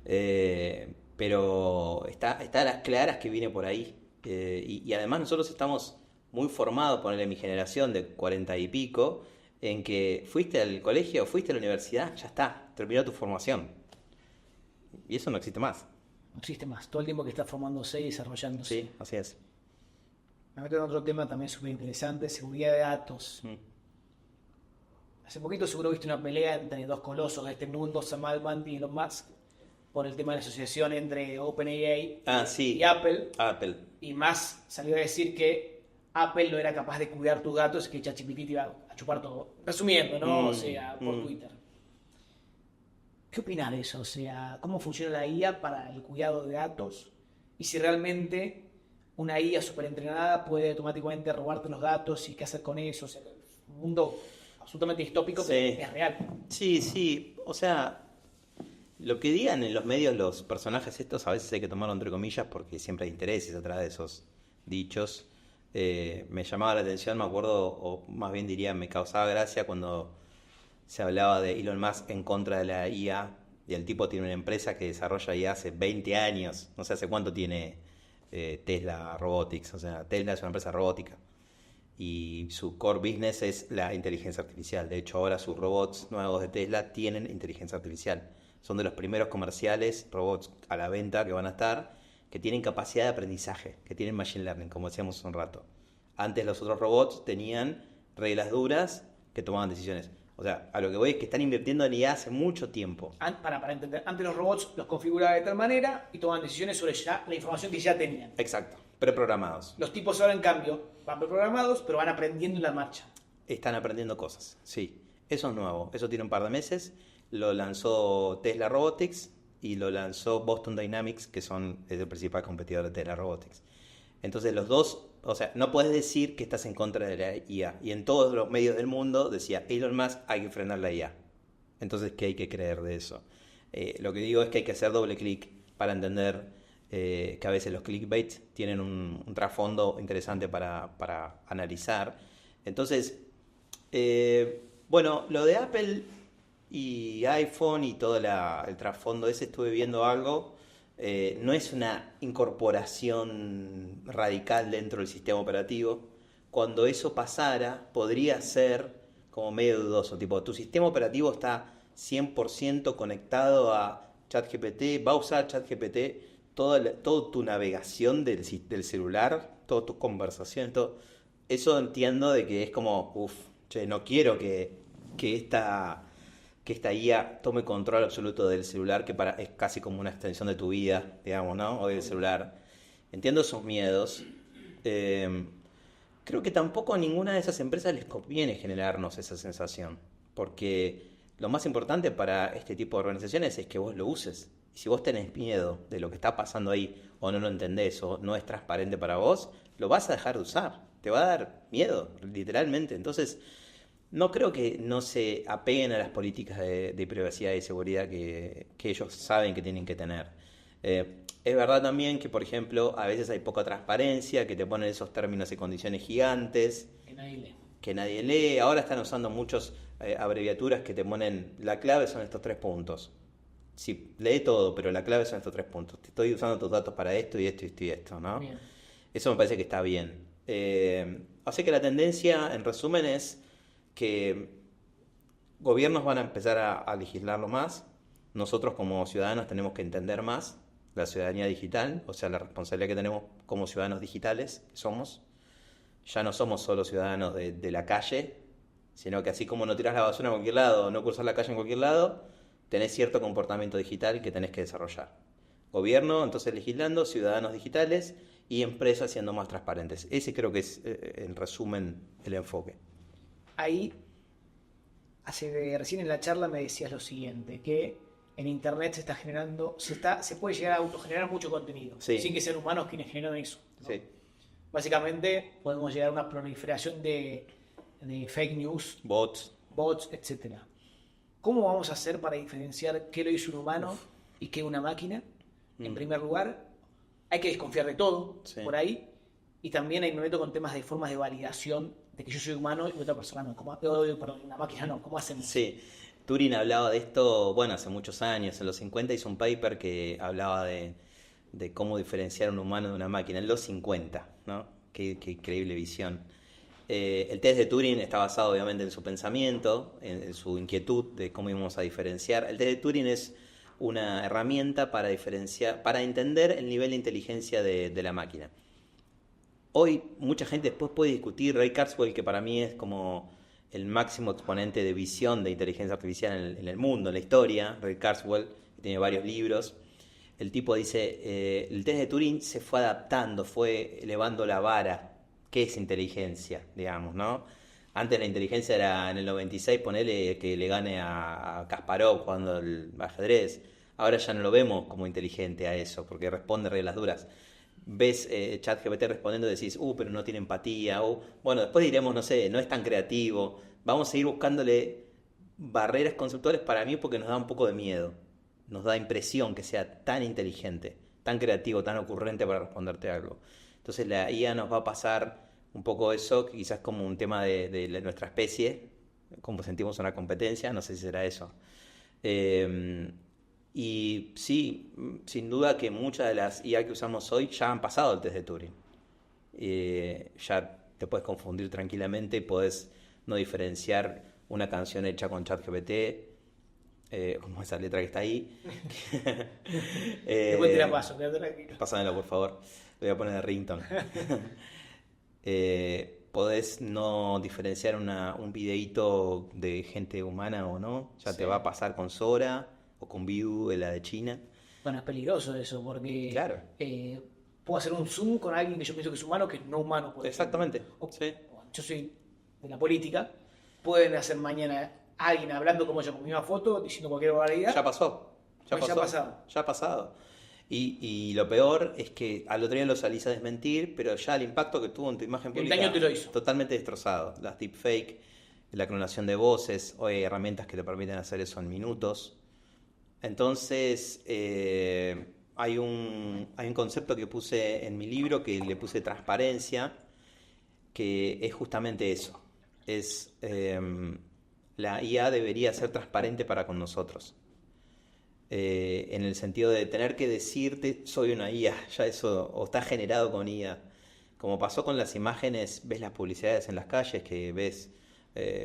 Pero está a las claras que viene por ahí. Y además nosotros estamos muy formados, ponerle mi generación de 40 y pico, en que fuiste al colegio, fuiste a la universidad, ya está, terminó tu formación. Y eso no existe más. No existe más, todo el tiempo que está formándose y desarrollándose. Sí, así es. Me meto en otro tema también súper interesante, seguridad de datos. Hace poquito seguro viste una pelea entre dos colosos de este mundo, Sam Altman y Elon Musk, por el tema de la asociación entre OpenAI y Apple. Y Musk salió a decir que Apple no era capaz de cuidar tus datos y que ChatGPT te iba a chupar todo. Resumiendo, ¿no? O sea, por Twitter. ¿Qué opinas de eso? O sea, ¿cómo funciona la IA para el cuidado de datos? Y si realmente una IA superentrenada puede automáticamente robarte los datos y qué hacer con eso. O sea, un mundo absolutamente distópico, pero es real. Sí. O sea, lo que digan en los medios los personajes estos a veces hay que tomarlo entre comillas porque siempre hay intereses atrás de esos dichos. Me llamaba la atención, me acuerdo, o más bien diría, me causaba gracia cuando se hablaba de Elon Musk en contra de la IA, y el tipo tiene una empresa que desarrolla IA hace 20 años, no sé hace cuánto tiene Tesla Robotics, o sea, Tesla es una empresa robótica y su core business es la inteligencia artificial. De hecho, ahora sus robots nuevos de Tesla tienen inteligencia artificial. Son de los primeros comerciales, robots a la venta que van a estar, que tienen capacidad de aprendizaje, que tienen machine learning, como decíamos hace un rato. Antes los otros robots tenían reglas duras que tomaban decisiones. O sea, a lo que voy es que están invirtiendo en IA hace mucho tiempo. Para entender, antes los robots los configuraban de tal manera y tomaban decisiones sobre ya la información que ya tenían. Exacto, preprogramados. Los tipos ahora, en cambio, van preprogramados, pero van aprendiendo en la marcha. Están aprendiendo cosas, sí. Eso es nuevo, eso tiene un par de meses. Lo lanzó Tesla Robotics y lo lanzó Boston Dynamics, que es el principal competidor de Tesla Robotics. Entonces los dos, o sea, no puedes decir que estás en contra de la IA. Y en todos los medios del mundo decía, Elon Musk, hay que frenar la IA. Entonces, ¿qué hay que creer de eso? Lo que digo es que hay que hacer doble clic para entender que a veces los clickbait tienen un trasfondo interesante para analizar. Entonces, bueno, lo de Apple y iPhone y todo el trasfondo ese, estuve viendo algo. No es una incorporación radical dentro del sistema operativo. Cuando eso pasara, podría ser como medio dudoso. Tipo, tu sistema operativo está 100% conectado a ChatGPT, va a usar ChatGPT, toda tu navegación del celular, todas tus conversaciones, todo. Eso entiendo de que es como, no quiero que esta IA tome control absoluto del celular, que es casi como una extensión de tu vida, digamos, ¿no? O del celular. Entiendo esos miedos. Creo que tampoco a ninguna de esas empresas les conviene generarnos esa sensación, porque lo más importante para este tipo de organizaciones es que vos lo uses. Y si vos tenés miedo de lo que está pasando ahí, o no lo entendés, o no es transparente para vos, lo vas a dejar de usar. Te va a dar miedo, literalmente. Entonces, no creo que no se apeguen a las políticas de privacidad y seguridad que ellos saben que tienen que tener. Es verdad también que, por ejemplo, a veces hay poca transparencia, que te ponen esos términos y condiciones gigantes que nadie lee. Ahora están usando muchas abreviaturas que te ponen, la clave son estos 3 puntos. Sí, lee todo, pero la clave son estos 3 puntos. Te estoy usando tus datos para esto y esto y esto y esto, ¿no? Bien. Eso me parece que está bien. Así que la tendencia, en resumen, es que gobiernos van a empezar a legislarlo más. Nosotros como ciudadanos tenemos que entender más la ciudadanía digital, o sea, la responsabilidad que tenemos como ciudadanos digitales que somos. Ya no somos solo ciudadanos de la calle, sino que así como no tiras la basura en cualquier lado, no cruzas la calle en cualquier lado, tenés cierto comportamiento digital que tenés que desarrollar. Gobierno, entonces, legislando, ciudadanos digitales y empresas siendo más transparentes. Ese creo que es, en resumen, el enfoque. Ahí, recién en la charla me decías lo siguiente, que en internet se puede llegar a autogenerar mucho contenido, sí, sin que sean humanos quienes generan eso, ¿no? Sí. Básicamente podemos llegar a una proliferación de fake news, bots, etc. ¿Cómo vamos a hacer para diferenciar qué lo hizo un humano y qué una máquina? En primer lugar, hay que desconfiar de todo, sí, por ahí, y también me meto con temas de formas de validación de que yo soy humano y otra persona no, una máquina no, ¿cómo hacemos? Sí, Turing hablaba de esto, bueno, hace muchos años, en los 50 hizo un paper que hablaba de cómo diferenciar un humano de una máquina, en los 50, ¿no? Qué increíble visión. El test de Turing está basado obviamente en su pensamiento, en su inquietud de cómo íbamos a diferenciar. El test de Turing es una herramienta para diferenciar, para entender el nivel de inteligencia de la máquina. Hoy mucha gente después puede discutir, Ray Kurzweil, que para mí es como el máximo exponente de visión de inteligencia artificial en el mundo, en la historia. Ray Kurzweil, que tiene varios libros. El tipo dice, el test de Turing se fue adaptando, fue elevando la vara. ¿Qué es inteligencia, digamos, no? Antes la inteligencia era en el 96, ponele que le gane a Kasparov jugando el ajedrez. Ahora ya no lo vemos como inteligente a eso, porque responde reglas duras. Ves ChatGPT respondiendo y decís, pero no tiene empatía. Bueno, después diremos, no sé, no es tan creativo. Vamos a seguir buscándole barreras conceptuales para mí porque nos da un poco de miedo. Nos da impresión que sea tan inteligente, tan creativo, tan ocurrente para responderte algo. Entonces la IA nos va a pasar un poco eso, quizás como un tema de nuestra especie, como sentimos una competencia, no sé si será eso. Y sí, sin duda que muchas de las IA que usamos hoy ya han pasado el test de Turing. Ya te puedes confundir tranquilamente y podés no diferenciar una canción hecha con ChatGPT, como esa letra que está ahí. Después te la paso, quédate tranquilo. Pásamelo, por favor. Le voy a poner de ringtone. Podés no diferenciar un videíto de gente humana o no. Ya te va a pasar con Sora o con Viu, la de China. Bueno, es peligroso eso, porque Claro. puedo hacer un Zoom con alguien que yo pienso que es humano, que es no humano. Por Exactamente. ejemplo. Sí. Yo soy de la política. Pueden hacer mañana alguien hablando como yo, con mi misma foto, diciendo cualquier barbaridad. Ya pasó. Pues ya ha pasado. Ya ha pasado. Y lo peor es que al otro día lo salís a desmentir, pero ya el impacto que tuvo en tu imagen pública El daño te lo hizo. Totalmente destrozado. Las deepfake, la clonación de voces, hoy hay herramientas que te permiten hacer eso en minutos. Entonces, hay un concepto que puse en mi libro, que le puse transparencia, que es justamente eso. La IA debería ser transparente para con nosotros. En el sentido de tener que decirte soy una IA, ya eso, o está generado con IA. Como pasó con las imágenes, ves las publicidades en las calles, que ves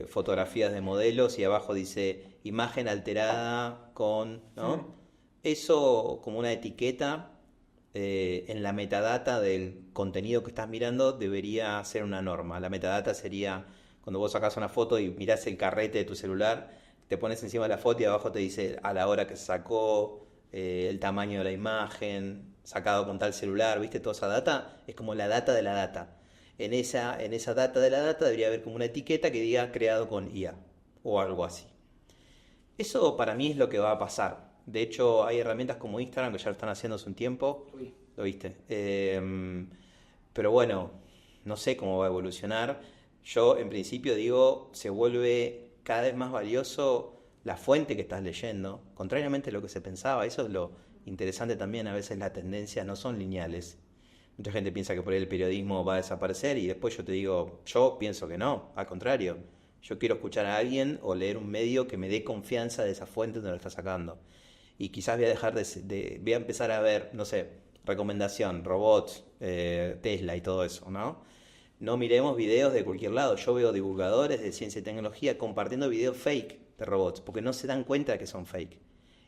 fotografías de modelos y abajo dice imagen alterada con, ¿no? Eso como una etiqueta en la metadata del contenido que estás mirando debería ser una norma. La metadata sería cuando vos sacás una foto y mirás el carrete de tu celular, te pones encima de la foto y abajo te dice a la hora que se sacó, el tamaño de la imagen, sacado con tal celular, ¿viste? Toda esa data es como la data de la data. En esa data de la data debería haber como una etiqueta que diga creado con IA o algo así. Eso para mí es lo que va a pasar. De hecho, hay herramientas como Instagram que ya lo están haciendo hace un tiempo. Uy. ¿Lo viste? Pero bueno, no sé cómo va a evolucionar. Yo en principio digo, se vuelve cada vez más valioso la fuente que estás leyendo, contrariamente a lo que se pensaba. Eso es lo interesante también, a veces las tendencias no son lineales. Mucha gente piensa que por ahí el periodismo va a desaparecer y después yo te digo, yo pienso que no, al contrario. Yo quiero escuchar a alguien o leer un medio que me dé confianza de esa fuente donde lo está sacando. Y quizás voy a dejar voy a empezar a ver, no sé, recomendación, robots, Tesla y todo eso, ¿no? No miremos videos de cualquier lado. Yo veo divulgadores de ciencia y tecnología compartiendo videos fake de robots, porque no se dan cuenta que son fake.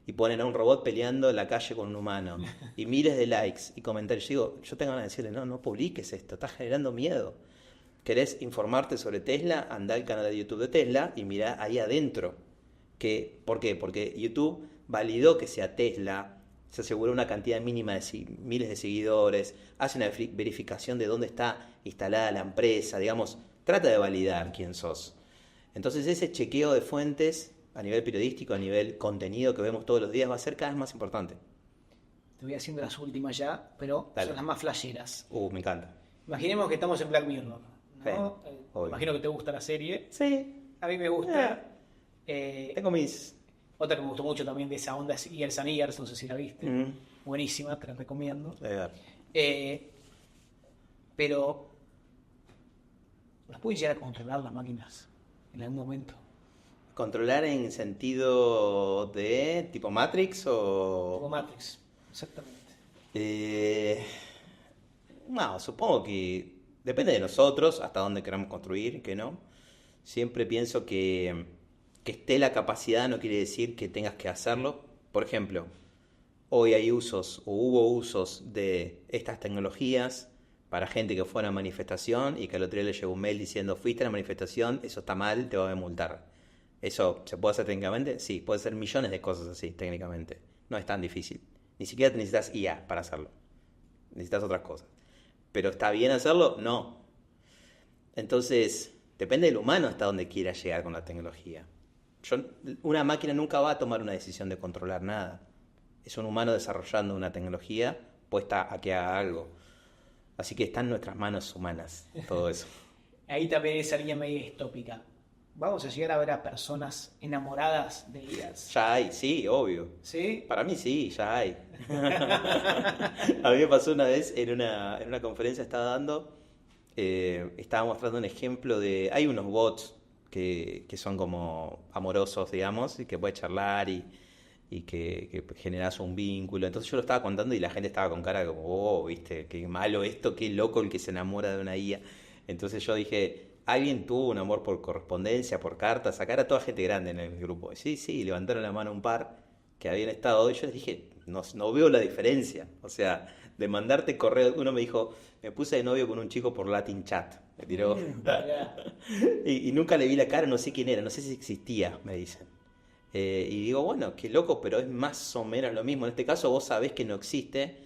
Y ponen a un robot peleando en la calle con un humano. Y miles de likes y comentarios. Yo tengo ganas de decirle, no publiques esto, estás generando miedo. ¿Querés informarte sobre Tesla? Anda al canal de YouTube de Tesla y mirá ahí adentro. ¿Por qué? Porque YouTube validó que sea Tesla, se aseguró una cantidad mínima de miles de seguidores, hace una verificación de dónde está instalada la empresa, digamos, trata de validar quién sos. Entonces ese chequeo de fuentes a nivel periodístico, a nivel contenido que vemos todos los días, va a ser cada vez más importante. Te voy haciendo las últimas ya, pero Dale. son las más flasheras. Me encanta. Imaginemos que estamos en Black Mirror, ¿no? Sí, obvio. Imagino que te gusta la serie. Sí. A mí me gusta. Tengo mis... Otra que me gustó mucho también de esa onda es Years and Years, no sé si la viste. Buenísima, te la recomiendo. Pero ¿las pueden llegar a controlar las máquinas en algún momento? ¿Controlar en sentido de tipo Matrix o...? Como Matrix, exactamente. No, supongo que depende de nosotros hasta dónde queramos construir, que no. Siempre pienso que esté la capacidad no quiere decir que tengas que hacerlo. Por ejemplo, hoy hay usos o hubo usos de estas tecnologías para gente que fue a una manifestación y que al otro día le llegó un mail diciendo fuiste a la manifestación, eso está mal, te van a multar. ¿Eso se puede hacer técnicamente? Sí, puede ser millones de cosas así técnicamente. No es tan difícil. Ni siquiera necesitas IA para hacerlo. Necesitas otras cosas. ¿Pero está bien hacerlo? No. Entonces, depende del humano hasta dónde quiera llegar con la tecnología. Una máquina nunca va a tomar una decisión de controlar nada. Es un humano desarrollando una tecnología puesta a que haga algo. Así que está en nuestras manos humanas todo eso. Ahí también esa línea medio distópica. ¿Vamos a llegar a ver a personas enamoradas de ellas? Ya hay, sí, obvio. ¿Sí? Para mí sí, ya hay. A mí me pasó una vez en una conferencia que estaba dando, estaba mostrando un ejemplo de... Hay unos bots que son como amorosos, digamos, y que puedes charlar y que generas un vínculo. Entonces yo lo estaba contando y la gente estaba con cara como, oh, viste, qué malo esto, qué loco el que se enamora de una IA. Entonces yo dije, alguien tuvo un amor por correspondencia, por cartas, sacar a toda gente grande en el grupo. Sí, sí, levantaron la mano un par que habían estado y yo les dije, no veo la diferencia. O sea, de mandarte correo, uno me dijo, me puse de novio con un chico por Latin Chat. Me tiró. Y nunca le vi la cara, no sé quién era, no sé si existía, me dicen. Y digo, bueno, qué loco, pero es más o menos lo mismo. En este caso vos sabés que no existe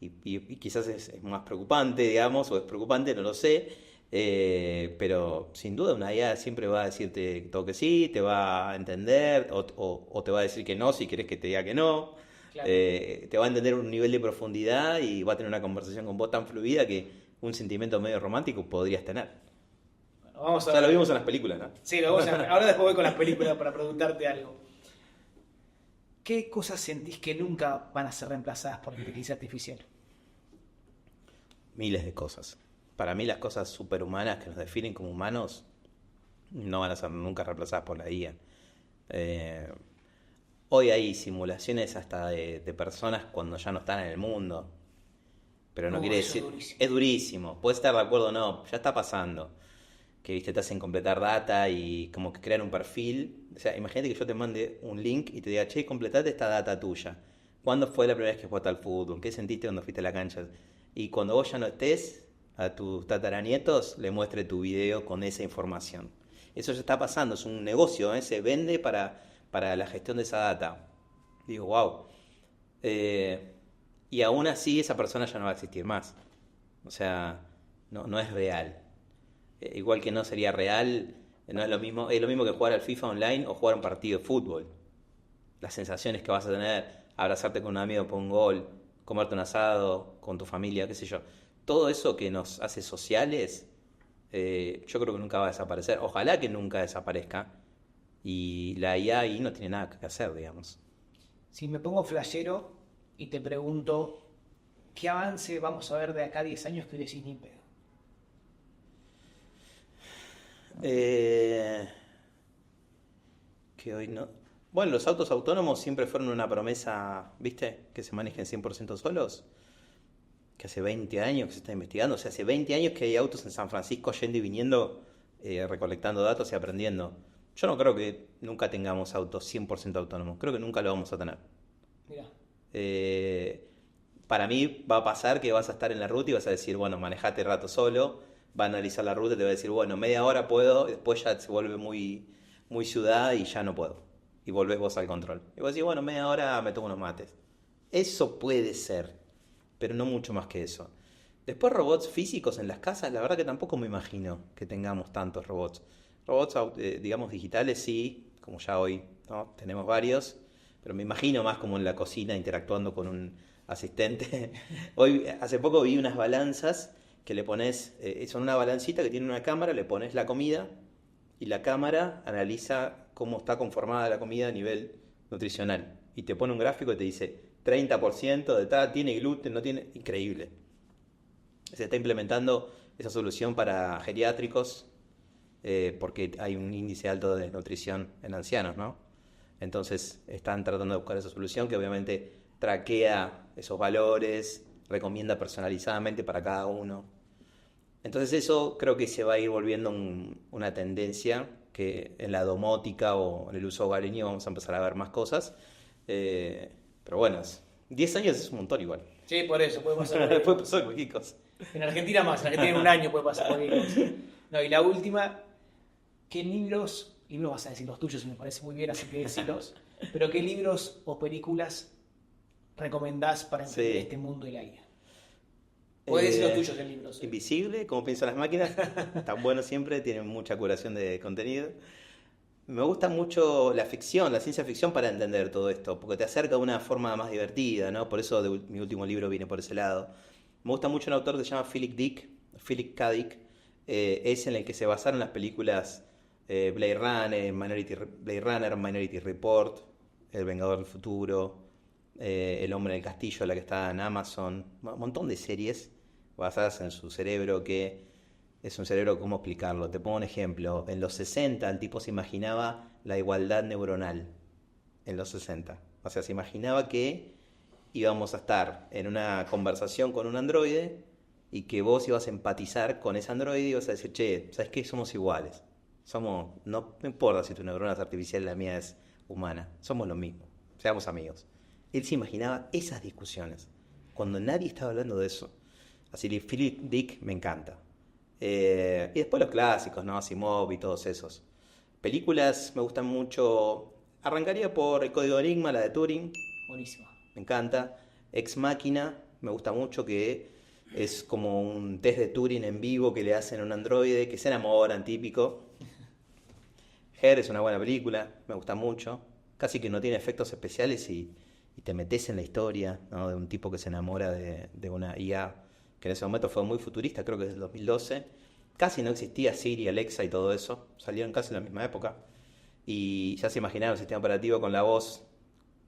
y quizás es más preocupante, digamos, o es preocupante, no lo sé. Pero sin duda una IA siempre va a decirte todo que sí, te va a entender o te va a decir que no si querés que te diga que no. Claro. Te va a entender un nivel de profundidad y va a tener una conversación con vos tan fluida que un sentimiento medio romántico podrías tener. Bueno, vamos a Ya lo ver. vimos en las películas, ¿no? Sí, lo vamos a ver. Ahora después voy con las películas para preguntarte algo. ¿Qué cosas sentís que nunca van a ser reemplazadas por la inteligencia artificial? Miles de cosas. Para mí las cosas superhumanas que nos definen como humanos no van a ser nunca reemplazadas por la IA. Eh, Hoy hay simulaciones hasta de personas cuando ya no están en el mundo. Pero no quiere Eso es decir... durísimo. Es durísimo. Puedes estar de acuerdo o no. Ya está pasando. Que viste, te hacen completar data y como que crean un perfil. O sea, imagínate que yo te mande un link y te diga, che, completate esta data tuya. ¿Cuándo fue la primera vez que jugaste al fútbol? ¿Qué sentiste cuando fuiste a la cancha? Y cuando vos ya no estés, a tus tataranietos le muestre tu video con esa información. Eso ya está pasando, es un negocio, ¿eh? Se vende para la gestión de esa data. Digo, wow. Y aún así esa persona ya no va a existir más. O sea, no es real. Igual que no sería real, no es lo mismo que jugar al FIFA online o jugar un partido de fútbol. Las sensaciones que vas a tener, abrazarte con un amigo por un gol, comerte un asado con tu familia, qué sé yo. Todo eso que nos hace sociales, yo creo que nunca va a desaparecer. Ojalá que nunca desaparezca. Y la IA ahí no tiene nada que hacer, digamos. Si me pongo flashero y te pregunto, ¿qué avance vamos a ver de acá a 10 años que decís ni pedo? Eh, que hoy no. Bueno, los autos autónomos siempre fueron una promesa, ¿viste? Que se manejen 100% solos. Que hace 20 años que se está investigando. O sea, hace 20 años que hay autos en San Francisco yendo y viniendo, recolectando datos y aprendiendo. Yo no creo que nunca tengamos autos 100% autónomos. Creo que nunca lo vamos a tener. Mirá, Eh, para mí va a pasar que vas a estar en la ruta y vas a decir, bueno, manejate rato solo. Va a analizar la ruta y te va a decir, bueno, media hora puedo. Y después ya se vuelve muy ciudad y ya no puedo. Y volvés vos al control. Y vos decís, bueno, media hora me tomo unos mates. Eso puede ser, pero no mucho más que eso. Después robots físicos en las casas, la verdad que tampoco me imagino que tengamos tantos robots. Robots, digamos, digitales sí, como ya hoy, ¿no? Tenemos varios, pero me imagino más como en la cocina interactuando con un asistente. Hoy, hace poco vi unas balanzas que le pones, son una balancita que tiene una cámara, le pones la comida y la cámara analiza cómo está conformada la comida a nivel nutricional. Y te pone un gráfico y te dice 30% de tal, tiene gluten, no tiene... Increíble. Se está implementando esa solución para geriátricos porque hay un índice alto de nutrición en ancianos, ¿no? Entonces están tratando de buscar esa solución que obviamente traquea esos valores, recomienda personalizadamente para cada uno. Entonces eso creo que se va a ir volviendo una tendencia que en la domótica o en el uso hogareño vamos a empezar a ver más cosas. Pero bueno, 10 años es un montón igual. sí, por eso, puede pasar cualquier Después cosa. pasó cualquier cosa. En Argentina más, en Argentina en un año puede pasar cualquier cosa. No, y la última, ¿qué libros vas a decir los tuyos y me parece muy bien, así que decilos, pero qué libros o películas recomendás para entender Sí. este mundo de la IA? Puedes decir los Eh, tuyos en libros. Invisible, como piensan las máquinas, tan bueno siempre, tienen mucha curación de contenido. Me gusta mucho la ficción, la ciencia ficción para entender todo esto, porque te acerca de una forma más divertida, ¿no? Por eso mi último libro viene por ese lado. Me gusta mucho un autor que se llama Philip K. Dick, es en el que se basaron las películas Blade Runner, Minority Report, El Vengador del Futuro, El Hombre en el Castillo, la que está en Amazon, un montón de series basadas en su cerebro que es un cerebro, ¿cómo explicarlo? Te pongo un ejemplo. En los 60 el tipo se imaginaba la igualdad neuronal. En los 60. O sea, se imaginaba que íbamos a estar en una conversación con un androide y que vos ibas a empatizar con ese androide y ibas a decir, che, ¿sabes qué? Somos iguales. No me importa si tu neurona es artificial y la mía es humana. Somos lo mismo. Seamos amigos. Él se imaginaba esas discusiones, cuando nadie estaba hablando de eso. Así que Philip Dick me encanta. Y después los clásicos, ¿no? Asimov y todos esos. Películas me gustan mucho. Arrancaría por El Código de Enigma, la de Turing. Buenísimo. Me encanta. Ex Machina, me gusta mucho, que es como un test de Turing en vivo que le hacen a un androide, que se enamoran, típico. Her es una buena película, me gusta mucho. Casi que no tiene efectos especiales y te metes en la historia, ¿no? De un tipo que se enamora de una IA, que en ese momento fue muy futurista, creo que es del 2012. Casi no existía Siri, Alexa y todo eso, salieron casi en la misma época. Y ya se imaginaron un sistema operativo con la voz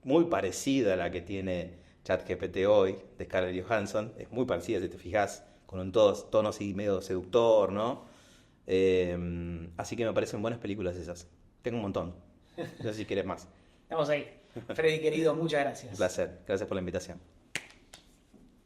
muy parecida a la que tiene ChatGPT hoy, de Scarlett Johansson. Es muy parecida, si te fijas, con un tono así medio seductor, ¿no? Así que me parecen buenas películas esas. Tengo un montón. No sé si quieres más. Estamos ahí. Freddy, querido, muchas Un gracias. placer. Gracias por la invitación.